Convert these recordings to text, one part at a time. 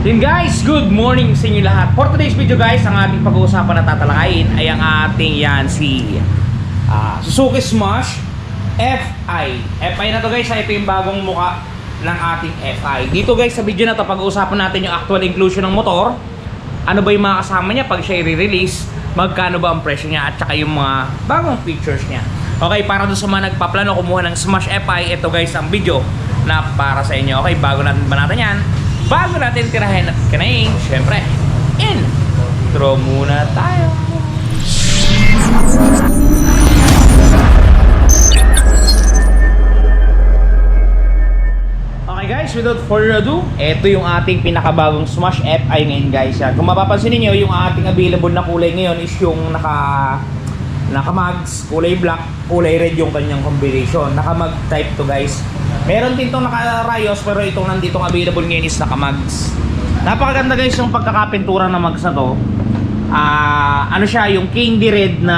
Yun guys, good morning sa inyo lahat. For today's video guys, ang ating pag-uusapan na tatalakayin ay ang ating si Suzuki Smash FI. FI na to guys, ito yung bagong muka ng ating FI. Dito guys sa video na to, pag-uusapan natin yung actual inclusion ng motor. Ano ba yung mga kasama niya pag siya i-release, magkano ba ang presyo niya, at saka yung mga bagong features niya. Okay, para doon sa mga nagpaplano kumuha ng Smash FI, ito guys ang video na para sa inyo. Okay, bago natin yan, bago natin tirahin at kinain, syempre, intro muna tayo. Okay guys, without further ado, ito yung ating pinakabagong Smash FI ngayon guys. Kung mapapansin niyo, yung ating available na kulay ngayon is yung naka-mags, kulay black, kulay red yung kanyang combination. Naka-mag type to guys. Meron din itong naka-rayos, pero itong nanditong available ngayon is naka-mags. Napakaganda guys yung pagkakapintura ng mags na to. Ano siya, yung candy red na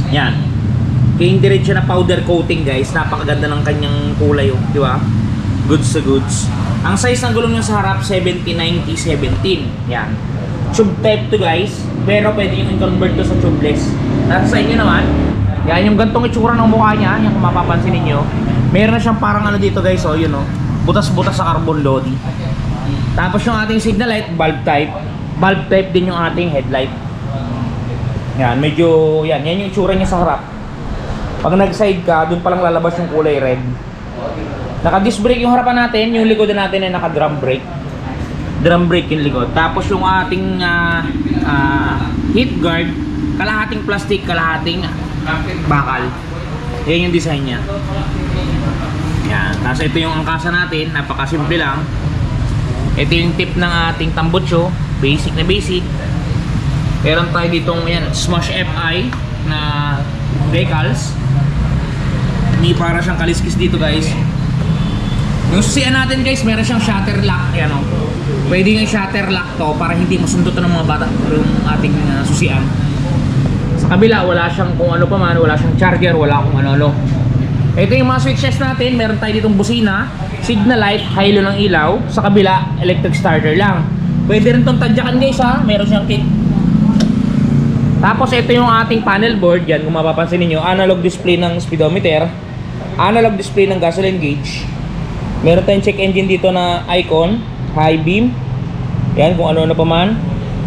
yan. Candy red siya na powder coating guys. Napakaganda ng kanyang kulay, di ba? Goods to goods. Ang size ng gulong niya sa harap 70-90-17. Yan. Tube type to guys, pero pwede yung i-convert to sa tubeless. At sa inyo naman, yan yung gantong itsura ng mukha niya, yung kung mapapansin niyo. Meron na siyang parang ano dito guys, oh, yun oh. Butas-butas sa carbon body. Tapos yung ating signal light, bulb type. Bulb type din yung ating headlight. Yan, medyo, yan yung itsura niya sa harap. Pag nag-side ka, dun palang lalabas yung kulay red. Naka-disc brake yung harapan natin, yung likodan natin ay naka-drum brake. Drum brake yung likod. Tapos yung ating heat guard, kalahating plastic, kalahating bakal. Yan yung design niya. Yan. Tapos ito yung angkasa natin, napakasimple lang. Ito yung tip ng ating tambutso, basic na basic. Meron tayo ditong yan, Smash FI na decals. May para siyang kaliskis dito guys. Yung susian natin guys, meron siyang shutter lock. Yan o. Pwede yung shutter lock to para hindi masundutan ng mga bata yung ating susian. Sa kabila, wala siyang kung ano pa man, wala siyang charger, wala kung ano-ano. Ito yung mga switches natin, meron tayo ditong busina, signal light, hilo ng ilaw. Sa kabila, electric starter lang. Pwede rin itong tadyakan guys ha, meron siyang kick. Tapos ito yung ating panel board, yan kung mapapansin niyo, analog display ng speedometer, analog display ng gasoline gauge. Meron tayong check engine dito na icon, high beam. Yan kung ano-ano pa man.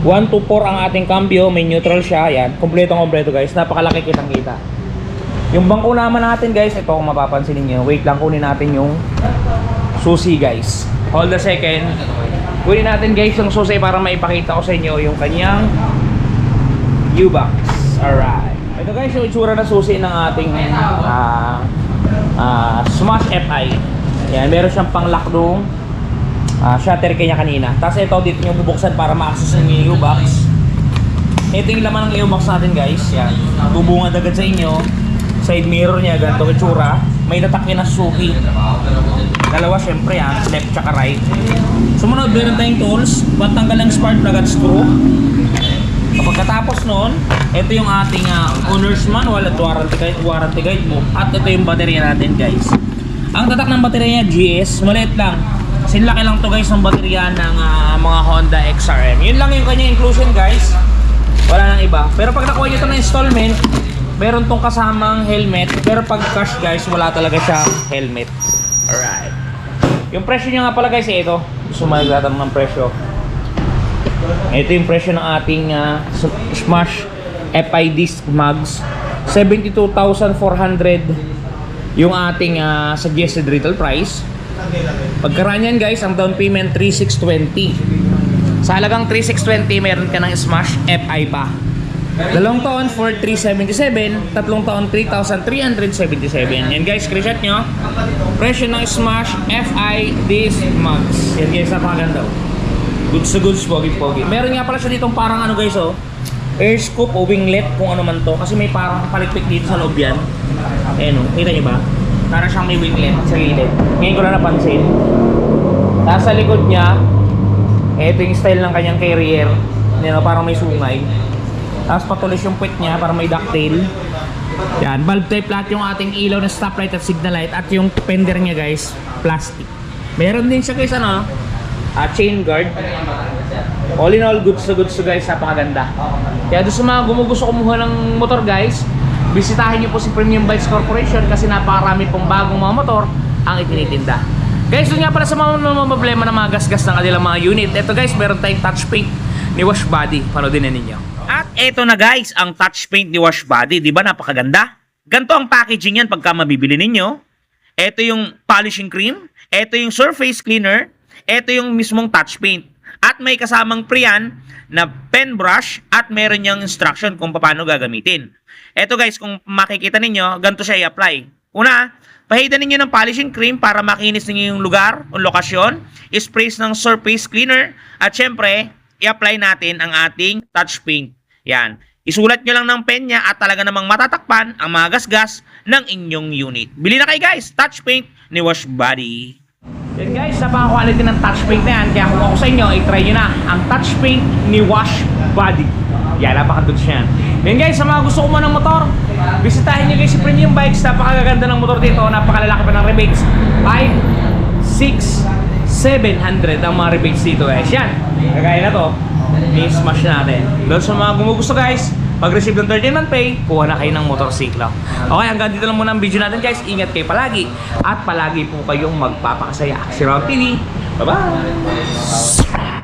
1 to 4 ang ating cambio, may neutral siya. Yan, kompleto guys, napakalaki kitang-kita. Yung bangko naman natin guys, ito kung mapapansin niyo, wait lang, kunin natin yung susi guys. Hold a second. Kunin natin guys yung susi para maipakita ko sa inyo yung kanyang U-box. Alright. Ito guys yung itsura na susi ng ating Smash FI. Yan, meron siyang pang-lock nung shutter kanya kanina. Tapos ito dito yung bubuksan para ma-access yung U-box. Ito yung laman ng U-box natin guys. Yan. Bubungad agad sa inyo. Side mirror niya, ganito itsura. May natakya na Suzuki. Dalawa syempre yan, left tsaka right. Sumunod, meron tayong tools. Pantanggal ng spark plug at screw. Pagkatapos nun, ito yung ating owner's manual at warranty guide mo. At ito yung baterya natin guys. Ang tatak ng baterya niya GS, maliit lang. Sinlaki lang to guys ng baterya ng mga Honda XRM. Yun lang yung kanya inclusion guys. Wala nang iba. Pero pag nakuha nyo ito na installment, meron tong kasamang helmet. Pero pag cash guys, wala talaga siyang helmet. Alright. Yung presyo niya nga pala guys, ito. Gusto magtatanong ng presyo. Ito yung presyo ng ating Smash FI disc mags. 72,400 yung ating suggested retail price. Pagkaranyan guys, ang down payment 3,620. Sa halagang 3,620, meron ka ng Smash FI pa. 2 taon for 377, 3 taon 3,377. Yan guys, screenshot nyo. Presyo ng Smash FI disc mags. Yan guys, napakaganda. Goods to goods, pogi-pogi. Meron nga pala siya ditong parang ano guys, oh, air scoop o winglet, kung ano man to. Kasi may parang palitpik dito sa loob yan. Ayan o, kita nyo ba? Parang siyang may winglet sa gilid. Ngayon ko na napansin. Tapos sa likod niya, ito yung style ng kanyang carrier. Yan o, parang may sungay. Tapos patulis yung puwet niya, parang may ducktail. Yan, bulb type lahat yung ating ilaw na stoplight at signal light. At yung fender niya guys, plastic. Meron din siya guys ano, chain guard. All in all, goods to guys, napakaganda. Kaya doon sa mga gumugusto kumuha ng motor guys, bisitahin nyo po si Premium Bikes Corporation kasi napakarami pong bagong mga motor ang itinitinda. Guys, doon nga pala sa mga problema ng mga gasgas ng kanilang mga unit. Ito guys, meron tayong touch paint ni Wash Body. Panoodin na ninyo. At ito na guys, ang touch paint ni Wash Body. Di ba napakaganda? Ganito ang packaging yan pagka mabibili ninyo. Ito yung polishing cream. Ito yung surface cleaner. Ito yung mismong touch paint. At may kasamang pre-yan na pen brush at meron niyang instruction kung paano gagamitin. Ito guys, kung makikita ninyo, ganito siya i-apply. Una, pahidan ninyo ng polishing cream para makinis ninyo yung lugar o lokasyon. Sprays ng surface cleaner. At syempre, i-apply natin ang ating touch paint. Yan. Isulat nyo lang ng pen niya at talaga namang matatakpan ang mga gasgas ng inyong unit. Bili na kayo guys, touch paint ni Wash Body. Yan guys, napaka-quality ng touch paint na yan. Kaya kung ako sa inyo, i-try nyo na ang touch paint ni Wash Body. Yan, napaka-good siya. Yan guys, sa mga gusto ko mo ng motor, bisitahin nyo guys si Premium Bikes. Napakaganda ng motor dito. Napakalalaki pa ng rebates. 5, 6, 700 ang mga rebates dito guys. Yan, kagaya na to. I-smash natin. Doon sa mga gumugusto guys, pag-receive ng 13-month pay, kuha na kayo ng motorsiklo. Okay, hanggang dito lang muna ang video natin guys. Ingat kayo palagi. At palagi po kayong magpapakasaya. Si Rob TV. Bye-bye!